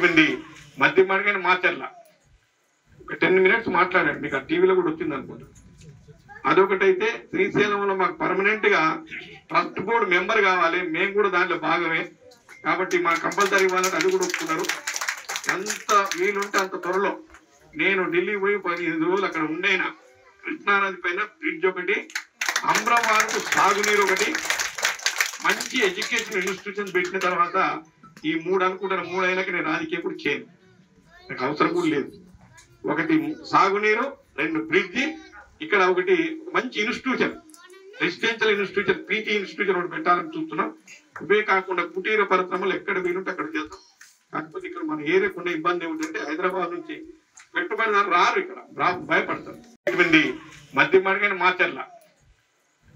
ఇటువంటి మధ్య మడిగైన మాచర్ల ఒక 10 minutes మాట్లాడండి, మీకు ఆ టీవీలో కూడా వచ్చింది అనుకుంటా. అదొకటైతే శ్రీశైలంలో మాకు పర్మనెంట్ గా ట్రస్ట్ బోర్డు మెంబర్ కావాలి, మేము కూడా దాంట్లో భాగమే కాబట్టి మా కంపల్సరీ ఇవ్వాలని అది కూడా ఒప్పుకున్నారు. ఎంత వీలుంటే అంత త్వరలో నేను ఢిల్లీ పోయి 15 రోజులు అక్కడ ఉండైనా కృష్ణానది పైన బ్రిడ్జ్ ఒకటి, అమ్రవారికి సాగునీరు ఒకటి, మంచి ఎడ్యుకేషన్ ఇన్స్టిట్యూషన్ పెట్టిన తర్వాత ఈ 3 అనుకుంటాను. 3 అయినాక నేను రాజకీయం కూడా చేయను, నాకు అవసరం కూడా లేదు. ఒకటి సాగునీరు, 2 బ్రిడ్జి, ఇక్కడ ఒకటి మంచి institution, residential institution, PG institution ఒకటి పెట్టాలని చూస్తున్నాం. ఇవే కాకుండా కుటీర పరిశ్రమలు ఎక్కడ వీలుంటే అక్కడ చేద్దాం. కాకపోతే ఇక్కడ మన ఏరియాకు ఉన్న ఇబ్బంది ఏమిటంటే హైదరాబాద్ నుంచి పెట్టుబడిదారు రారు, ఇక్కడ భయపడతారు. ఇటువంటి మధ్య మడిగైన మాచర్ల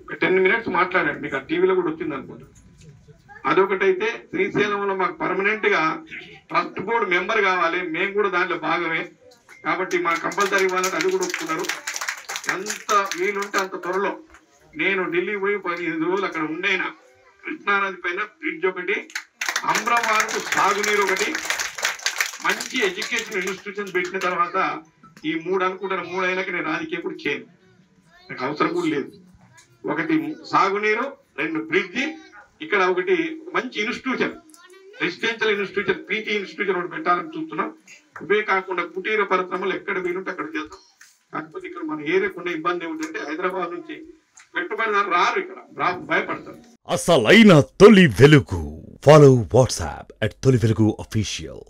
ఒక 10 minutes మాట్లాడండి, మీకు ఆ టీవీలో కూడా వచ్చింది అనుకుంటా. అదొకటైతే శ్రీశైలంలో మాకు పర్మనెంట్ గా ట్రస్ట్ బోర్డు మెంబర్ కావాలి, మేము కూడా దాంట్లో భాగమే కాబట్టి మా కంపల్సరీ ఇవ్వాలని అది కూడా ఒప్పుకున్నారు. ఎంత వీలుంటే అంత త్వరలో నేను ఢిల్లీ పోయి 15 రోజులు అక్కడ ఉండైనా కృష్ణానది పైన బ్రిడ్జ్ ఒకటి, అమ్రవారికి సాగునీరు ఒకటి, మంచి ఎడ్యుకేషన్ ఇన్స్టిట్యూషన్ పెట్టిన తర్వాత ఈ 3 అనుకుంటాను. 3 అయినాక నేను రాజకీయం కూడా చేయను, నాకు అవసరం కూడా లేదు. ఒకటి సాగునీరు, 2 బ్రిడ్జి, ఇక్కడ ఒకటి మంచి institution, residential institution, PG institution ఒకటి పెట్టాలని చూస్తున్నాం. ఇవే కాకుండా కుటీర పరిశ్రమలు ఎక్కడ వీలుంటే అక్కడ చేద్దాం. కాకపోతే ఇక్కడ మన ఏరియాకు ఉన్న ఇబ్బంది ఏమిటంటే హైదరాబాద్ నుంచి పెట్టుబడిదారు రారు, ఇక్కడ భయపడతారు. అసలైన తొలి వెలుగు. ఫాలో వాట్సాప్ @తొలి వెలుగు official.